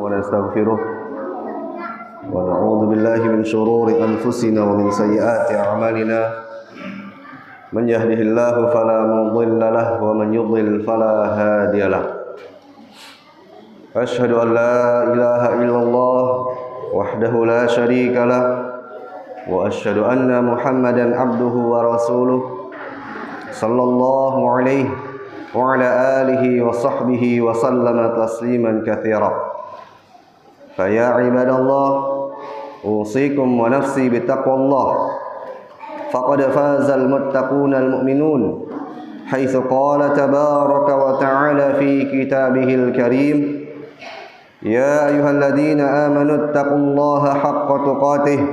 ونستغفره ونعوذ بالله من شرور أنفسنا ومن سيئات أعمالنا من يهده الله فلا مضل له ومن يضلل فلا هادي له أشهد أن لا إله إلا الله وحده لا شريك له وأشهد أن محمدا عبده ورسوله صلى الله عليه وعلى آله وصحبه وسلم تسليما كثيرا فيا عباد الله أوصيكم ونفسي بتقوى الله فقد فاز المتقون المؤمنون حيث قال تبارك وتعالى في كتابه الكريم يا أيها الذين آمنوا اتقوا الله حق تقاته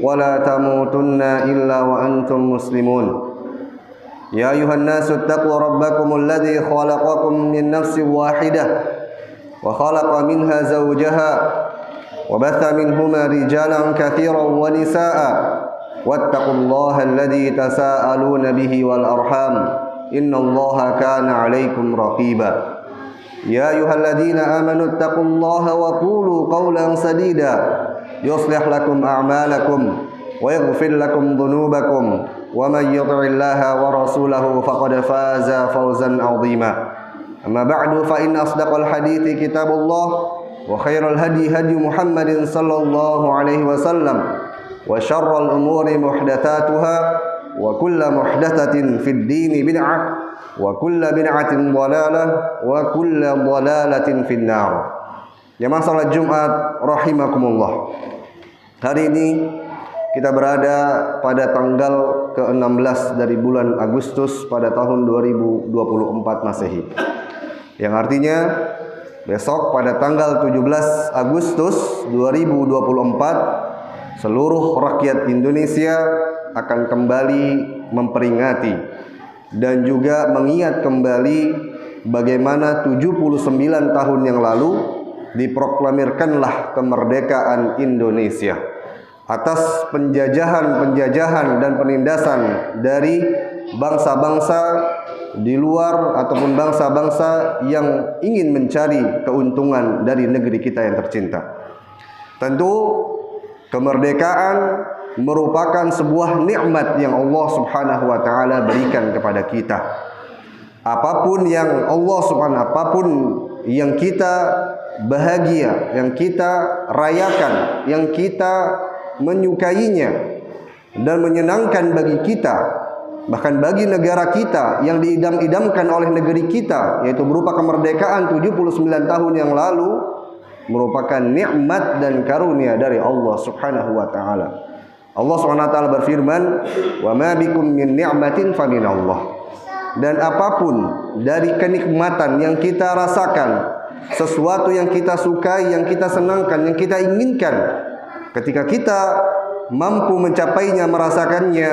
ولا تموتن إلا وأنتم مسلمون يا أيها الناس اتقوا ربكم الذي خلقكم من نفس واحدة وخلق منها زوجها وبث منهما رجالا كثيرا ونساء واتقوا الله الذي تساءلون به والأرحام إن الله كان عليكم رقيبا يا أيها الذين آمنوا اتقوا الله وقولوا قولا سديدا يصلح لكم أعمالكم ويغفر لكم ذنوبكم ومن يطع الله ورسوله فقد فاز فوزا عظيما أما بعد فإن أصدق الحديث كتاب الله وخير الهدي هدي محمد صلى الله عليه وسلم وشر الأمور محدثاتها وكل محدثة في الدين بدعة وكل بدعة ضلالة وكل ضلالة في النار. Jamaah salat Jumat rahimakumullah. Hari ini kita berada pada tanggal ke-16 dari bulan Agustus pada tahun 2024 Masehi. Yang artinya besok pada tanggal 17 Agustus 2024 seluruh rakyat Indonesia akan kembali memperingati dan juga mengingat kembali bagaimana 79 tahun yang lalu diproklamirkanlah kemerdekaan Indonesia atas penjajahan dan penindasan dari bangsa-bangsa di luar ataupun bangsa-bangsa yang ingin mencari keuntungan dari negeri kita yang tercinta. Tentu kemerdekaan merupakan sebuah nikmat yang Allah Subhanahu wa taala berikan kepada kita. Apapun yang kita bahagia, yang kita rayakan, yang kita menyukainya dan menyenangkan bagi kita, bahkan bagi negara kita yang diidam-idamkan oleh negeri kita, yaitu berupa kemerdekaan 79 tahun yang lalu, merupakan nikmat dan karunia dari Allah Subhanahu wa taala. Allah Subhanahu wa taala berfirman, "Wa ma bikum min ni'matin fa minallah." Dan apapun dari kenikmatan yang kita rasakan, sesuatu yang kita sukai, yang kita senangkan, yang kita inginkan, ketika kita mampu mencapainya, merasakannya,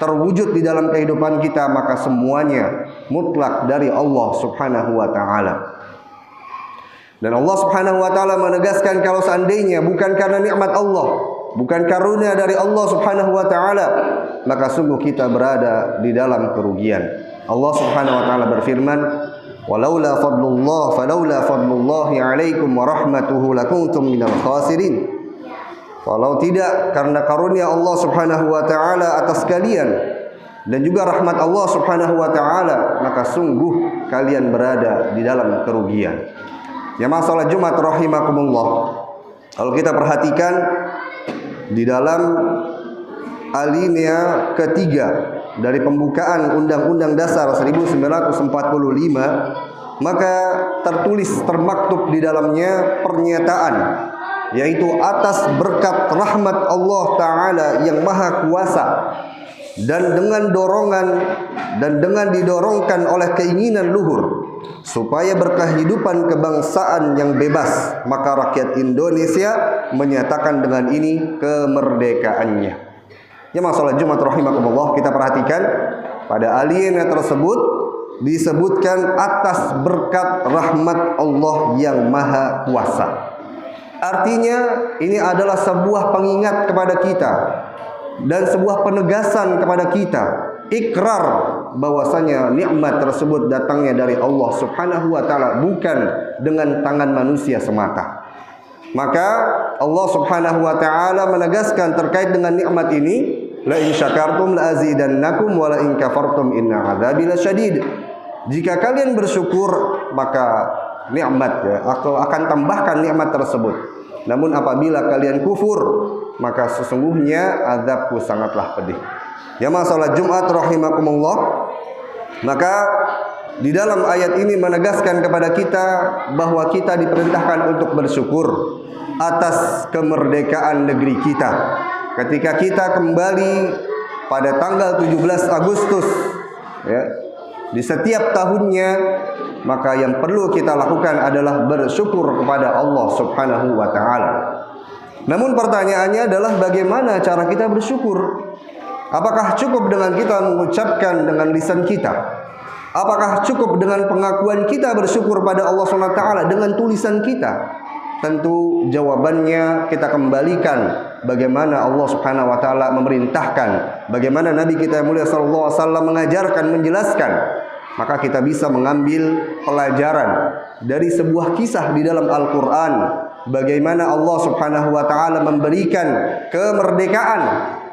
terwujud di dalam kehidupan kita, maka semuanya mutlak dari Allah Subhanahu wa taala. Dan Allah Subhanahu wa taala menegaskan kalau seandainya bukan karena nikmat Allah, bukan karunia dari Allah Subhanahu wa taala, maka sungguh kita berada di dalam kerugian. Allah Subhanahu wa taala berfirman, "Walaula fadlullahi 'alaikum wa rahmatuhu lakuntum minal khasirin." Kalau tidak karena karunia Allah Subhanahu wa taala atas kalian dan juga rahmat Allah Subhanahu wa taala, maka sungguh kalian berada di dalam kerugian. Jamaah salat Jumat rahimakumullah. Kalau kita perhatikan di dalam alinea ketiga dari pembukaan Undang-Undang Dasar 1945, maka termaktub di dalamnya pernyataan, yaitu atas berkat rahmat Allah Ta'ala yang maha kuasa dan dengan didorongkan oleh keinginan luhur supaya berkehidupan kebangsaan yang bebas, maka rakyat Indonesia menyatakan dengan ini kemerdekaannya. Ya masalah Jumat rahimakumullah, kita perhatikan pada alinea tersebut disebutkan atas berkat rahmat Allah yang maha kuasa. Artinya ini adalah sebuah pengingat kepada kita dan sebuah penegasan kepada kita, ikrar bahwasanya nikmat tersebut datangnya dari Allah Subhanahu wa taala, bukan dengan tangan manusia semata. Maka Allah Subhanahu wa taala menegaskan terkait dengan nikmat ini, la in syakartum la azidannakum wa la in kafartum inna adzabi lasyadid. Jika kalian bersyukur maka nikmat aku akan tambahkan nikmat tersebut. Namun apabila kalian kufur maka sesungguhnya azabku sangatlah pedih. Jamaah salat Jumat rahimakumullah. Maka di dalam ayat ini menegaskan kepada kita bahwa kita diperintahkan untuk bersyukur atas kemerdekaan negeri kita. Ketika kita kembali pada tanggal 17 Agustus ya, di setiap tahunnya, maka yang perlu kita lakukan adalah bersyukur kepada Allah Subhanahu wa taala. Namun pertanyaannya adalah bagaimana cara kita bersyukur? Apakah cukup dengan kita mengucapkan dengan lisan kita? Apakah cukup dengan pengakuan kita bersyukur pada Allah Subhanahu wa taala dengan tulisan kita? Tentu jawabannya kita kembalikan bagaimana Allah Subhanahu wa taala memerintahkan, bagaimana Nabi kita yang mulia sallallahu alaihi wasallam mengajarkan, menjelaskan. Maka kita bisa mengambil pelajaran dari sebuah kisah di dalam Al-Qur'an, bagaimana Allah Subhanahu wa taala memberikan kemerdekaan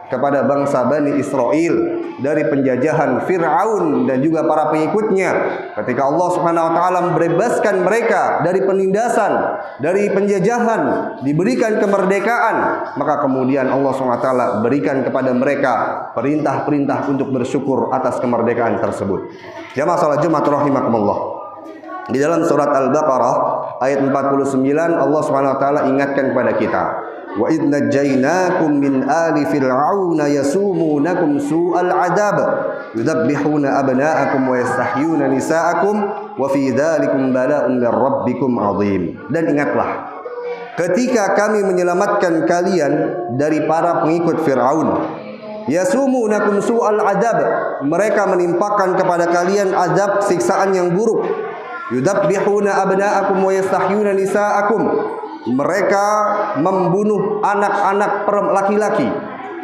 kepada bangsa Bani Israel dari penjajahan Fir'aun dan juga para pengikutnya. Ketika Allah Subhanahu wa taala membebaskan mereka dari penindasan, dari penjajahan, diberikan kemerdekaan, maka kemudian Allah Subhanahu wa taala berikan kepada mereka perintah-perintah untuk bersyukur atas kemerdekaan tersebut. Jamaah salat Jumat rahimakumullah. Di dalam surat Al-Baqarah ayat 49 Allah Subhanahu wa taala ingatkan kepada kita, wa idh najjaynakum min ali fir'auna yasumunakum su'al 'adzab yudabbihuna abna'akum wa yastahyuna nisa'akum wa fi dzalikum bala'un min rabbikum 'adzim. Dan ingatlah ketika kami menyelamatkan kalian dari para pengikut Fir'aun, yasumunakum su'al 'adzab, mereka menimpakan kepada kalian azab siksaan yang buruk. Yudabbihuna abna'akum wa yastahyuna nisa'akum, mereka membunuh anak-anak laki-laki,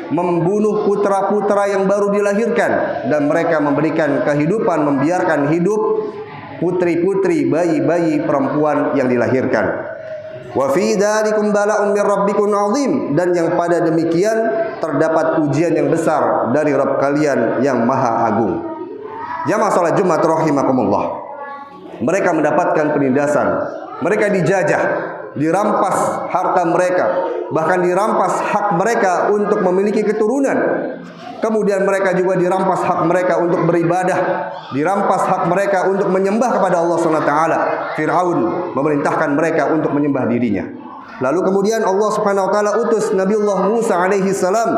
membunuh putra-putra yang baru dilahirkan, dan mereka memberikan kehidupan, membiarkan hidup putri-putri, bayi-bayi perempuan yang dilahirkan. Wa fi dzalikum bala'un min rabbikum 'adzim, dan yang pada demikian terdapat ujian yang besar dari Rabb kalian yang maha agung. Jamaah salat Jumat rahimakumullah. Mereka mendapatkan penindasan, mereka dijajah, dirampas harta mereka, bahkan dirampas hak mereka untuk memiliki keturunan. Kemudian mereka juga dirampas hak mereka untuk beribadah, dirampas hak mereka untuk menyembah kepada Allah Subhanahu wa taala. Fir'aun memerintahkan mereka untuk menyembah dirinya. Lalu kemudian Allah Subhanahu wa taala utus Nabiullah Musa alaihi salam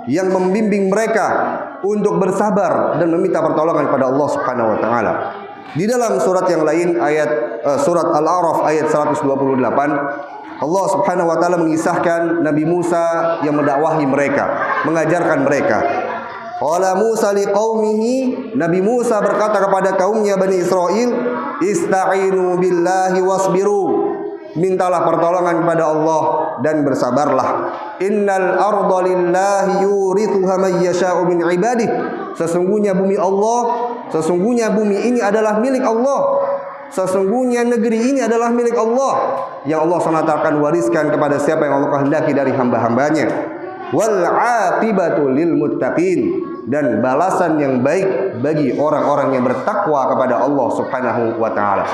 yang membimbing mereka untuk bersabar dan meminta pertolongan kepada Allah Subhanahu wa taala. Di dalam surat yang lain, surat Al-A'raf ayat 128, Allah Subhanahu wa taala mengisahkan Nabi Musa yang mendakwahi mereka, mengajarkan mereka. Qala Musa liqaumihi, Nabi Musa berkata kepada kaumnya Bani Israel, ista'inu billahi wasbiru, mintalah pertolongan kepada Allah dan bersabarlah. Innal arda lillahi yurithuha man yasha'u min ibadihi, sesungguhnya bumi Allah, sesungguhnya bumi ini adalah milik Allah, sesungguhnya negeri ini adalah milik Allah, yang Allah SWT akan wariskan kepada siapa yang Allah kehendaki dari hamba-hambanya. Wal aqibatu lil muttaqin, dan balasan yang baik bagi orang-orang yang bertakwa kepada Allah Subhanahu wa taala.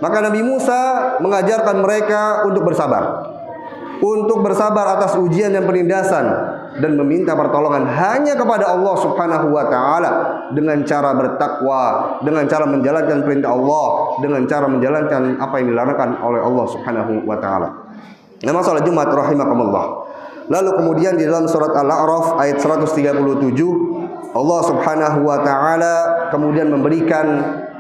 Maka Nabi Musa mengajarkan mereka untuk bersabar atas ujian dan penindasan, dan meminta pertolongan hanya kepada Allah Subhanahu wa taala dengan cara bertakwa, dengan cara menjalankan perintah Allah, dengan cara menjalankan apa yang dilarangkan oleh Allah Subhanahu wa taala. Nama salat Jumat rahimakumullah. Lalu kemudian di dalam surat Al-A'raf ayat 137 Allah Subhanahu wa taala kemudian memberikan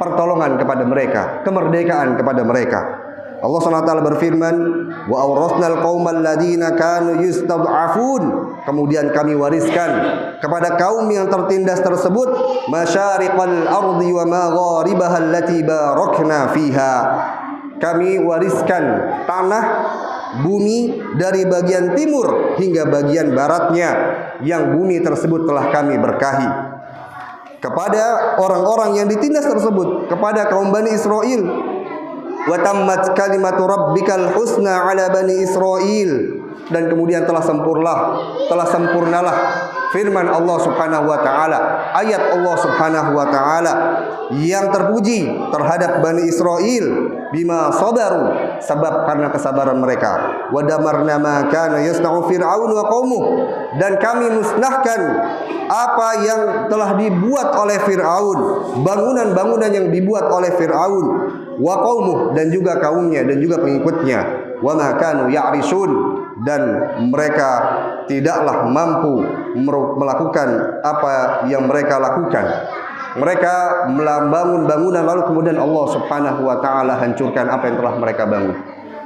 pertolongan kepada mereka, kemerdekaan kepada mereka. Allah SWT berfirman, wa awrathnal qaumal ladzina kanu yustad'afun, kemudian kami wariskan kepada kaum yang tertindas tersebut masyariqal ardi wa magharibaha allati barakna fiha, kami wariskan tanah bumi dari bagian timur hingga bagian baratnya yang bumi tersebut telah kami berkahi kepada orang-orang yang ditindas tersebut, kepada kaum Bani Israel. wa tammat kalimatu rabbikal husna ala bani Israil, dan kemudian telah sempurnalah firman Allah Subhanahu wa taala, ayat Allah Subhanahu wa taala yang terpuji terhadap Bani Israel, bima sabaru, sebab karena kesabaran mereka. Wa damarna ma kana yasna'u fir'aun wa qaumuh, dan kami musnahkan apa yang telah dibuat oleh Fir'aun, bangunan-bangunan yang dibuat oleh Fir'aun, wa qaumuh, dan juga kaumnya dan juga pengikutnya. Wa ma kanu ya'risun, dan mereka tidaklah mampu melakukan apa yang mereka lakukan. Mereka membangun bangunan lalu kemudian Allah Subhanahu wa taala hancurkan apa yang telah mereka bangun.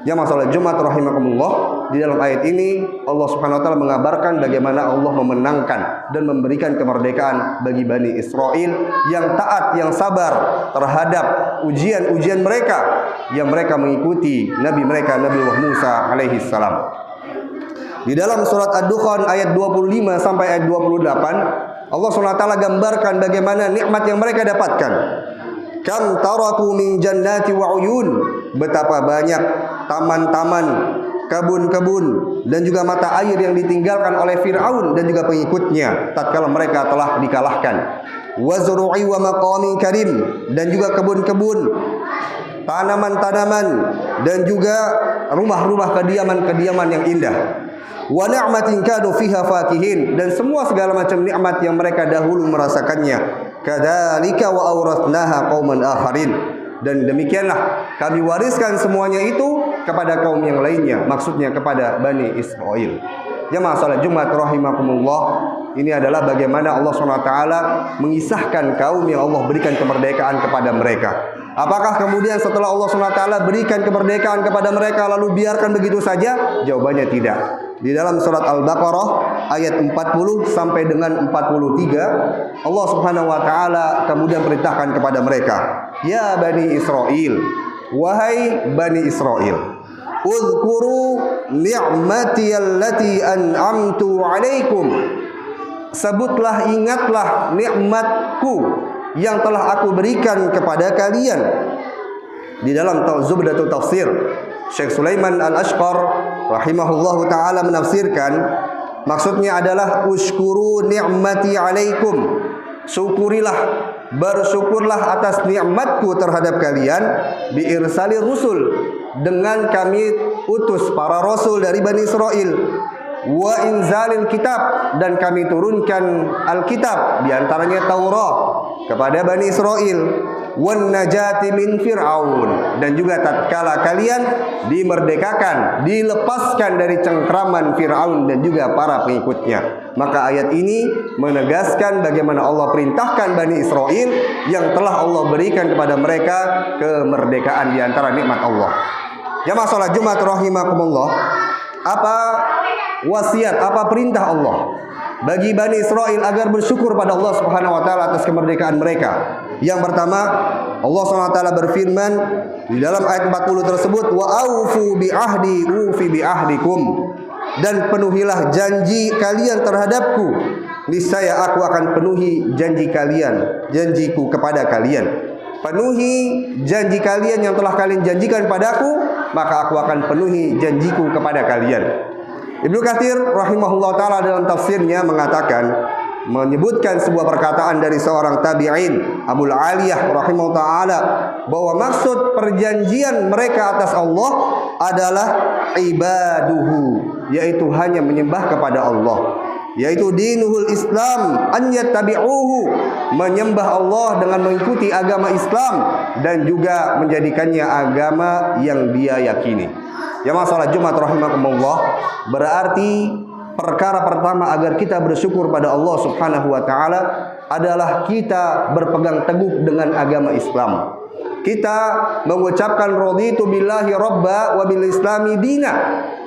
Ya masalah Jumat rahimakumullah, di dalam ayat ini Allah Subhanahu wa taala mengabarkan bagaimana Allah memenangkan dan memberikan kemerdekaan bagi Bani Israel yang taat, yang sabar terhadap ujian-ujian mereka, yang mereka mengikuti Nabi mereka, Nabi Musa alaihi salam. Di dalam surat Ad-Dukhan ayat 25 sampai ayat 28, Allah SWT gambarkan bagaimana nikmat yang mereka dapatkan. Kam taraku min jannati wa uyun, betapa banyak taman-taman, kebun-kebun, dan juga mata air yang ditinggalkan oleh Fir'aun dan juga pengikutnya tatkala mereka telah dikalahkan. Wa zuru'i wa maqamin karim, dan juga kebun-kebun, tanaman-tanaman, dan juga rumah-rumah kediaman-kediaman yang indah. Wa ni'matin kanu fiha fakihin, dan semua segala macam nikmat yang mereka dahulu merasakannya. Kadzalika wa awrathnaha qauman akharin, dan demikianlah kami wariskan semuanya itu kepada kaum yang lainnya, maksudnya kepada Bani Israel. Jamaah salat Jumat rahimakumullah, ini adalah bagaimana Allah SWT mengisahkan kaum yang Allah berikan kemerdekaan kepada mereka. Apakah kemudian setelah Allah SWT berikan kemerdekaan kepada mereka lalu biarkan begitu saja? Jawabannya tidak. Di dalam surat Al-Baqarah ayat 40 sampai dengan 43, Allah Subhanahu wa taala kemudian perintahkan kepada mereka, ya Bani Israel, wahai Bani Israel, uzkuru ni'mati allati an'amtu alaikum, sebutlah, ingatlah nikmatku yang telah aku berikan kepada kalian. Di dalam Zubdatul Tafsir, Syekh Sulaiman Al-Ashqar rahimahullahu ta'ala menafsirkan, maksudnya adalah uskuru ni'mati alaikum, syukurilah, bersyukurlah atas nikmatku terhadap kalian, biirsali rusul, dengan kami utus para rasul dari Bani Israel, wa inzalil kitab, dan kami turunkan Alkitab, diantaranya Taurat, kepada Bani Israel, wan najati min Fir'aun, dan juga tatkala kalian dimerdekakan, dilepaskan dari cengkraman Fir'aun dan juga para pengikutnya. Maka ayat ini menegaskan bagaimana Allah perintahkan Bani Israel yang telah Allah berikan kepada mereka kemerdekaan di antara nikmat Allah. Jamaah salat Jumat rahimakumullah, apa wasiat, apa perintah Allah bagi Bani Israel agar bersyukur pada Allah Subhanahu wa taala atas kemerdekaan mereka? Yang pertama, Allah SWT berfirman di dalam ayat 40 tersebut, wa aufu bi ahdi ufi bi ahdikum, dan penuhilah janji kalian terhadapku, niscaya aku akan penuhi janji kalian, janjiku kepada kalian. Penuhi janji kalian yang telah kalian janjikan padaku, maka aku akan penuhi janjiku kepada kalian. Ibnu Katsir rahimahullah ta'ala dalam tafsirnya mengatakan, menyebutkan sebuah perkataan dari seorang tabi'in, Abul Aliyah rahimahullah ta'ala, bahwa maksud perjanjian mereka atas Allah adalah ibaduhu, yaitu hanya menyembah kepada Allah, yaitu dinuhul Islam an yattabi'uhu, menyembah Allah dengan mengikuti agama Islam dan juga menjadikannya agama yang dia yakini. Ya masalah Jumat rahimakumullah, berarti perkara pertama agar kita bersyukur pada Allah Subhanahu wa taala adalah kita berpegang teguh dengan agama Islam. Kita mengucapkan raditu billahi rabba wa bil islami dina.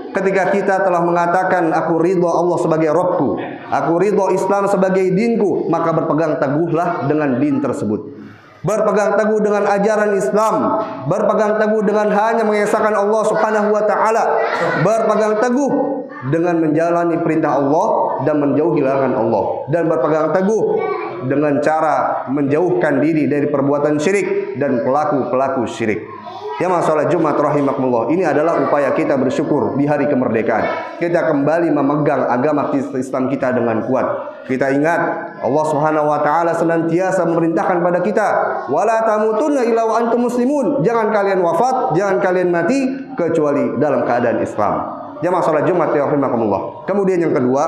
Ketika kita telah mengatakan aku ridha Allah sebagai Rabbku, aku ridha Islam sebagai dinku, maka berpegang teguhlah dengan din tersebut. Berpegang teguh dengan ajaran Islam, berpegang teguh dengan hanya mengesahkan Allah Subhanahu wa taala, berpegang teguh dengan menjalani perintah Allah dan menjauhi larangan Allah, dan berpegang teguh dengan cara menjauhkan diri dari perbuatan syirik dan pelaku-pelaku syirik. Ya masalah Jumat rahimakumullah, ini adalah upaya kita bersyukur di hari kemerdekaan. Kita kembali memegang agama Islam kita dengan kuat. Kita ingat Allah Subhanahu wa taala senantiasa memerintahkan pada kita, wala tamutunna illa wa antum muslimun. Jangan kalian wafat, jangan kalian mati kecuali dalam keadaan Islam. Ya masalah Jumat rahimakumullah. Kemudian yang kedua,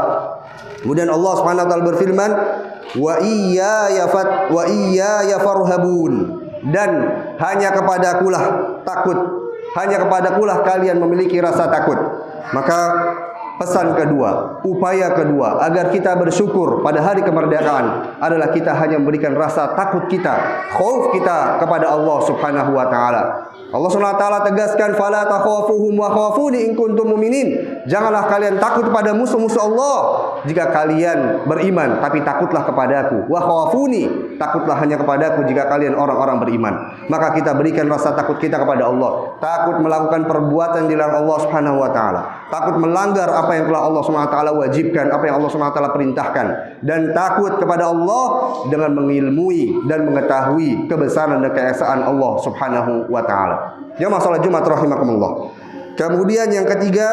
kemudian Allah Subhanahu wa taala berfirman, wa iyaya farhabun. Dan hanya kepadakulah takut, hanya kepadakulah kalian memiliki rasa takut. Maka pesan kedua, upaya kedua agar kita bersyukur pada hari kemerdekaan adalah kita hanya memberikan rasa takut kita, khauf kita kepada Allah Subhanahu wa taala. Allah Subhanahu wa taala tegaskan, fala takhafuhum wa khafuni in kuntum mu'minin. Janganlah kalian takut pada musuh-musuh Allah jika kalian beriman, tapi takutlah kepadaku. Wa khafuni, takutlah hanya kepadaku jika kalian orang-orang beriman. Maka kita berikan rasa takut kita kepada Allah. Takut melakukan perbuatan dilarang Allah Subhanahu wa taala. Takut melanggar apa yang telah Allah Subhanahu wa taala wajibkan, apa yang Allah Subhanahu wa taala perintahkan, dan takut kepada Allah dengan mengilmui dan mengetahui kebesaran dan keesaan Allah Subhanahu wa taala. Ya masalah Jumat rahimakumullah. Kemudian yang ketiga,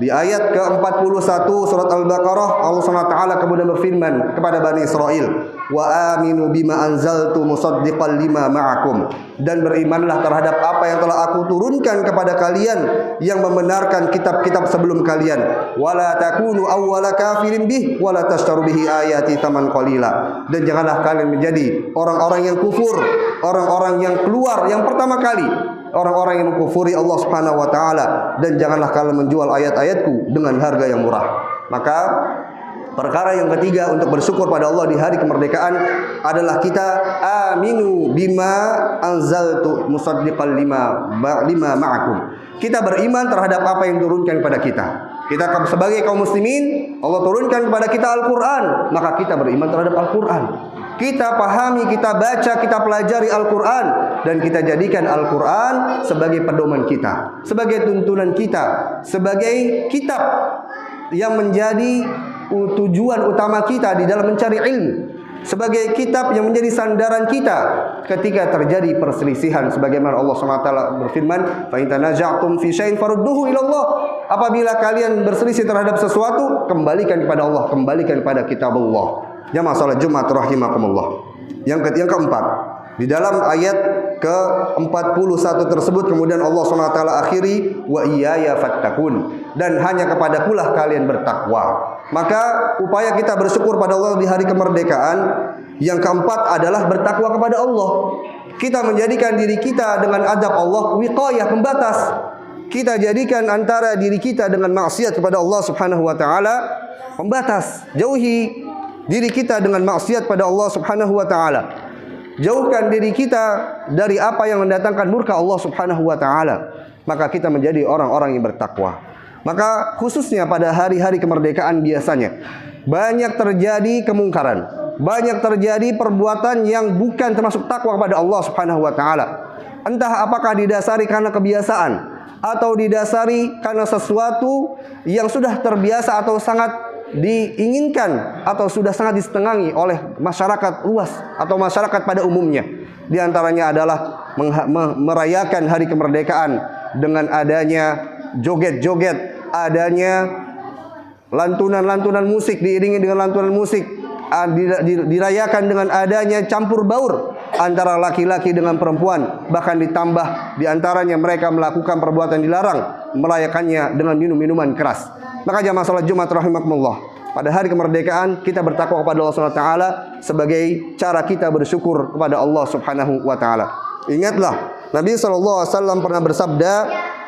di ayat ke-41 surat Al-Baqarah, Allah Subhanahu wa taala kemudian berfirman kepada Bani Israel, wa aminu bima anzaltu musaddiqan lima ma'akum. Dan berimanlah terhadap apa yang telah aku turunkan kepada kalian yang membenarkan kitab-kitab sebelum kalian. Wala takunu awwala kafirin bih wala tashtaru bihi ayati thaman qalila. Dan janganlah kalian menjadi orang-orang yang kufur, orang-orang yang keluar yang pertama kali, orang-orang yang mengkufuri Allah Subhanahu wa taala, dan janganlah kalian menjual ayat-ayatku dengan harga yang murah. Maka perkara yang ketiga untuk bersyukur pada Allah di hari kemerdekaan adalah kita aminu bima anzaltu musaddiqan lima ma'akum. Kita beriman terhadap apa yang diturunkan kepada kita. Kita sebagai kaum muslimin, Allah turunkan kepada kita Al-Quran, maka kita beriman terhadap Al-Quran. Kita pahami, kita baca, kita pelajari Al-Quran, dan kita jadikan Al-Quran sebagai pedoman kita, sebagai tuntunan kita, sebagai kitab yang menjadi tujuan utama kita di dalam mencari ilmu, sebagai kitab yang menjadi sandaran kita ketika terjadi perselisihan, sebagaimana Allah SWT berfirman, fa in tanaza'tum fi syai'in farudduhu ila Allah. Apabila kalian berselisih terhadap sesuatu, kembalikan kepada Allah, kembalikan kepada kitab Allah. Ya masalah Jumat rahimakumullah. Yang keempat, di dalam ayat ke-41 tersebut kemudian Allah SWT akhiri, wa iyaya fattakun, dan hanya kepadakulah kalian bertakwa. Maka upaya kita bersyukur pada Allah di hari kemerdekaan yang keempat adalah bertakwa kepada Allah. Kita menjadikan diri kita dengan adab Allah wiqayah, pembatas. Kita jadikan antara diri kita dengan maksiat kepada Allah Subhanahu wa taala pembatas. Jauhi diri kita dengan maksiat pada Allah Subhanahu wa taala. Jauhkan diri kita dari apa yang mendatangkan murka Allah Subhanahu wa taala. Maka kita menjadi orang-orang yang bertakwa. Maka khususnya pada hari-hari kemerdekaan biasanya banyak terjadi kemungkaran, banyak terjadi perbuatan yang bukan termasuk takwa kepada Allah Subhanahu wa taala. Entah apakah didasari karena kebiasaan atau didasari karena sesuatu yang sudah terbiasa atau sangat diinginkan atau sudah sangat disenangi oleh masyarakat luas atau masyarakat pada umumnya. Di antaranya adalah merayakan hari kemerdekaan dengan adanya joget-joget, adanya lantunan-lantunan musik, diiringi dengan lantunan musik, dirayakan dengan adanya campur baur antara laki-laki dengan perempuan, bahkan ditambah di antaranya mereka melakukan perbuatan dilarang, merayakannya dengan minum-minuman keras. Maka jamaah salat Jumat rahimakumullah, pada hari kemerdekaan kita bertakwa kepada Allah Subhanahu wa taala sebagai cara kita bersyukur kepada Allah Subhanahu wa taala. Ingatlah Nabi SAW pernah bersabda,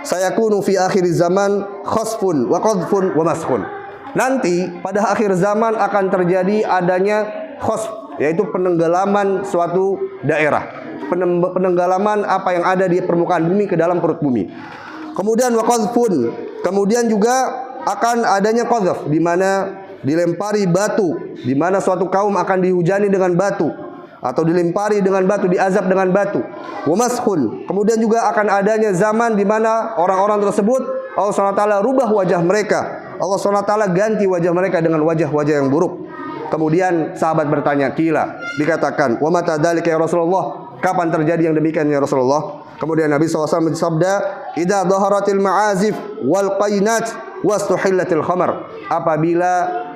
sayakunu fi akhir zaman khasfun wa qadhfun wa maskhun. Nanti pada akhir zaman akan terjadi adanya khasf, yaitu penenggelaman suatu daerah, penenggelaman apa yang ada di permukaan bumi ke dalam perut bumi. Kemudian wa qadhfun, kemudian juga akan adanya qadhf, di mana dilempari batu, di mana suatu kaum akan dihujani dengan batu atau dilempari dengan batu, diazab dengan batu. Wa maskhun, kemudian juga akan adanya zaman di mana orang-orang tersebut Allah SWT rubah wajah mereka. Allah SWT ganti wajah mereka dengan wajah-wajah yang buruk. Kemudian sahabat bertanya, kila, dikatakan, wa mata dzalika ya Rasulullah, kapan terjadi yang demikian ya Rasulullah? Kemudian Nabi SAW bersabda, "Idza dhaharatil ma'azif wal qainat wastuhillatil khamar." Apabila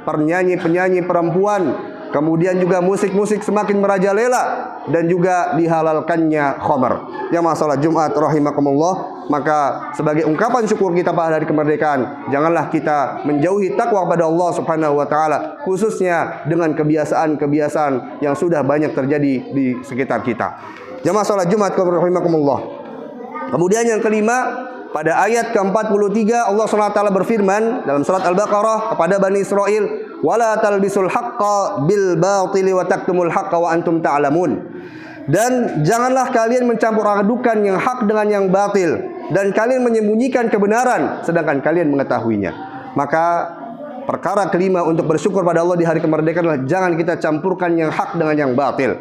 penyanyi-penyanyi perempuan, kemudian juga musik-musik semakin merajalela dan juga dihalalkannya khamar. Yang masalah Jumat rahimakumullah, maka sebagai ungkapan syukur kita pada hari kemerdekaan, janganlah kita menjauhi takwa kepada Allah Subhanahu wa taala, khususnya dengan kebiasaan-kebiasaan yang sudah banyak terjadi di sekitar kita. Jamaah salat Jumat rahimakumullah. Kemudian yang kelima, pada ayat ke-43 Allah SWT berfirman dalam surat Al-Baqarah kepada Bani Israel, "Wala talbisul haqqo bil batili wa taktumul haqqo wa antum ta'lamun." Dan janganlah kalian mencampur adukan yang hak dengan yang batil, dan kalian menyembunyikan kebenaran sedangkan kalian mengetahuinya. Maka perkara kelima untuk bersyukur pada Allah di hari kemerdekaan adalah jangan kita campurkan yang hak dengan yang batil.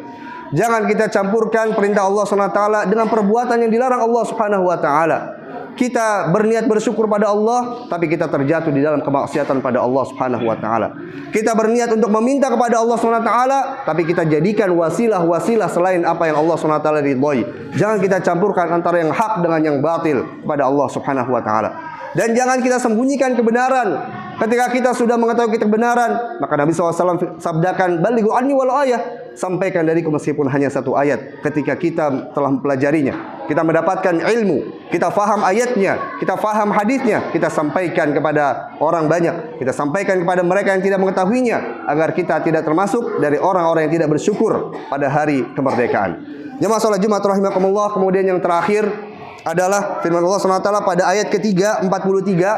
Jangan kita campurkan perintah Allah SWT dengan perbuatan yang dilarang Allah Subhanahu wa taala. Kita berniat bersyukur pada Allah, tapi kita terjatuh di dalam kemaksiatan pada Allah Subhanahu wa taala. Kita berniat untuk meminta kepada Allah Subhanahu wa taala, tapi kita jadikan wasilah-wasilah selain apa yang Allah Subhanahu wa taala ridhoi. Jangan kita campurkan antara yang hak dengan yang batil pada Allah Subhanahu wa taala. Dan jangan kita sembunyikan kebenaran. Ketika kita sudah mengetahui kebenaran, maka Nabi SAW sabdakan, "Balighu anni walau ayah." Sampaikan dariku meskipun hanya satu ayat. Ketika kita telah mempelajarinya, kita mendapatkan ilmu, kita faham ayatnya, kita faham hadisnya, kita sampaikan kepada orang banyak, kita sampaikan kepada mereka yang tidak mengetahuinya, agar kita tidak termasuk dari orang-orang yang tidak bersyukur pada hari kemerdekaan. Jemaah salat Jumat rahimakumullah. Kemudian yang terakhir adalah firman Allah SWT pada ayat ketiga 43,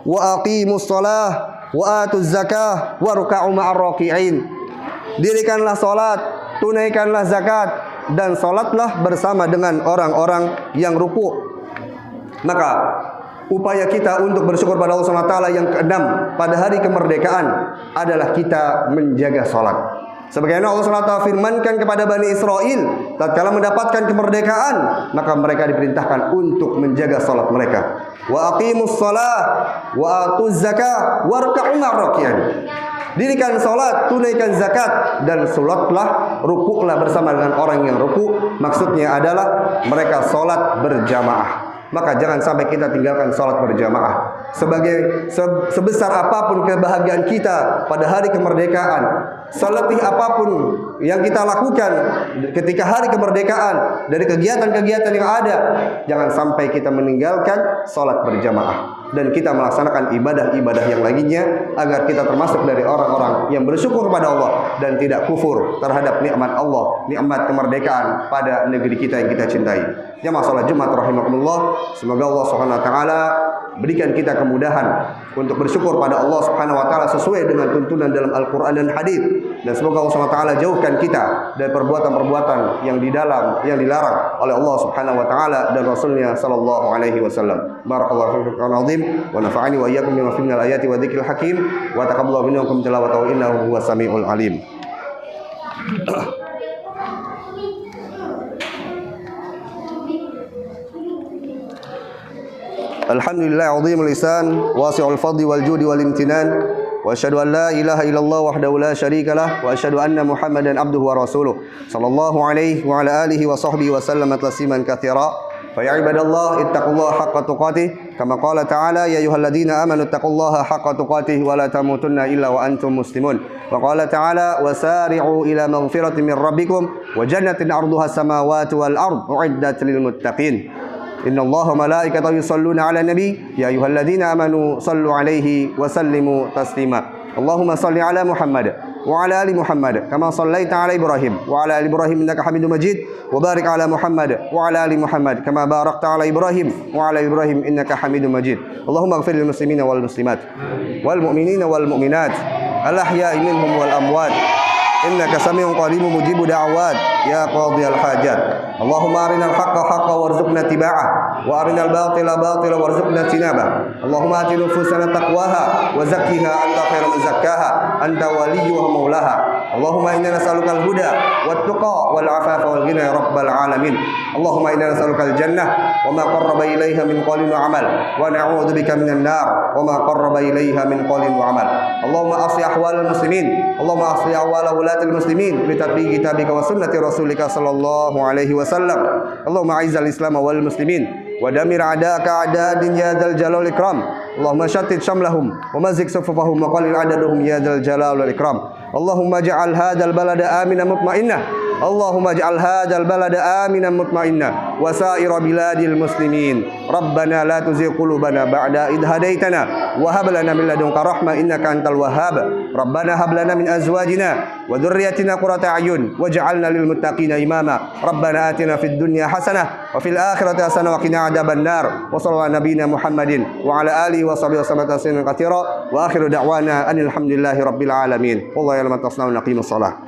"Wa aqimus shalah wa atuz zakah warka'u ma'ar raki'in." Dirikanlah salat, tunaikanlah zakat, dan salatlah bersama dengan orang-orang yang ruku'. Maka upaya kita untuk bersyukur pada Allah SWT yang keenam pada hari kemerdekaan adalah kita menjaga salat. Sebagaimana Allah SWT firmankan kepada Bani Israel, tatkala mendapatkan kemerdekaan, maka mereka diperintahkan untuk menjaga salat mereka. Wa aqimus shalah wa atuz zakah warka'u ma'ar raki'in. Dirikan salat, tunaikan zakat, dan salatlah, rukuklah bersama dengan orang yang rukuk. Maksudnya adalah mereka salat berjamaah. Maka jangan sampai kita tinggalkan salat berjamaah. Sebesar apapun kebahagiaan kita pada hari kemerdekaan, seletih apapun yang kita lakukan ketika hari kemerdekaan dari kegiatan-kegiatan yang ada, jangan sampai kita meninggalkan salat berjamaah dan kita melaksanakan ibadah-ibadah yang lainnya, agar kita termasuk dari orang-orang yang bersyukur pada Allah dan tidak kufur terhadap nikmat Allah, nikmat kemerdekaan pada negeri kita yang kita cintai. Jamaah salat Jumat rahimakumullah, semoga Allah Subhanahu wa taala berikan kita kemudahan untuk bersyukur pada Allah Subhanahu wa taala sesuai dengan tuntunan dalam Al-Qur'an dan hadis, dan semoga Allah Subhanahu wa taala jauhkan kita dari perbuatan-perbuatan yang dilarang oleh Allah Subhanahu wa taala dan Rasulnya sallallahu alaihi wasallam. Barakallahu fiikum azim wa nafa'ani wa iyyakum bima fihi minal ayati wa dzikril hakim wa taqabbalallahu minkum tilawatahu innahu huwas samiul alim. Alhamdulillah azimul lisan wasi'ul fadli wal judi wal imtinan, wa asyhadu an la ilaha illallah wahdahu la syarikalah, wa asyhadu anna Muhammadan abduhu wa rasuluh sallallahu alaihi wa ala alihi wa sahbihi wa sallama tasliman katsira. Fa ya ibadallah ittaqullaha haqqa tuqatih kama qala ta'ala ya ayyuhalladzina amanu ittaqullaha haqqa tuqatih wa la tamutunna illa wa antum muslimun. Wa qala ta'ala wasari'u ila maghfiratin min rabbikum wa jannatin 'arduha as-samawati wal ard u'iddat lil muttaqin. Inna Allah wa malaikatahu yusalluna ala nabi ya ayyuhalladzina amanu sallu alaihi wa sallimu taslima. Allahumma salli ala Muhammad wa ala ali Muhammad kama sallaita ala Ibrahim wa ala ali Ibrahim innaka Hamidum Majid, wa barik ala Muhammad wa ala ali Muhammad kama barakta ala Ibrahim wa ala Ibrahim innaka Hamidum Majid. Allahumma ighfir lil muslimina wal muslimat wal mu'minina wal mu'minat al ahya'i minhum wal amwat innaka sami'un qaribun mujibu da'awat ya qadhiyal hajat. Allahumma arinal haqqa haqqan warzuqna tiba'ah wa arinal batila batila warzuqna tinabah. Allahumma ati nufusana taqwaha wa zakkiha anta khairu man zakkaha anta waliyuha maulaha. Allahumma inna nas'alukal huda wat-tuqa wal afafa wal ghina ya rabbal alamin. Allahumma inna nas'alukal jannah wa ma qarraba ilaiha min qawlin wa amal wa na'udzubika minan nar wa ma qarraba ilaiha min qawlin wa amal. Allahumma aslih ahwalal muslimin, Allahumma aslih ahwal wulatil muslimin bi tatbiqi kitabika wa sunnati rasulika sallallahu alaihi wasallam. Allahumma a'izzal islam wal muslimin wa damir a'daka a'da'in ya dzal jalal wal ikram. Allahumma shattit shamlahum wa mazzik sufufahum wa qalil adaduhum ya dzal jalal wal ikram. Allahumma ja'al hadzal balada aminan mutmainnah. Allahumma ja'al hadzal balada aminan mutmainnah wa sa'ira biladil muslimin. Rabbana la tuzigh qulubana ba'da idh hadaitana wa hab lana min ladunka rahmah innaka antal wahhab. Rabbana hab lana min azwajina wa dhurriyyatina qurrata a'yun waj'alna lil muttaqina imama. Rabbana atina fid dunya hasanah wa fil akhirati hasanah wa qina adzaban nar. Wa sallallahu ala nabiyyina Muhammadin wa ala alihi wa sahbihi wasallam tasliman katsira wa akhiru da'wana anil hamdulillahi rabbil alamin. Wallahu ya'lamu ma tasna'un. Aqimus shalah.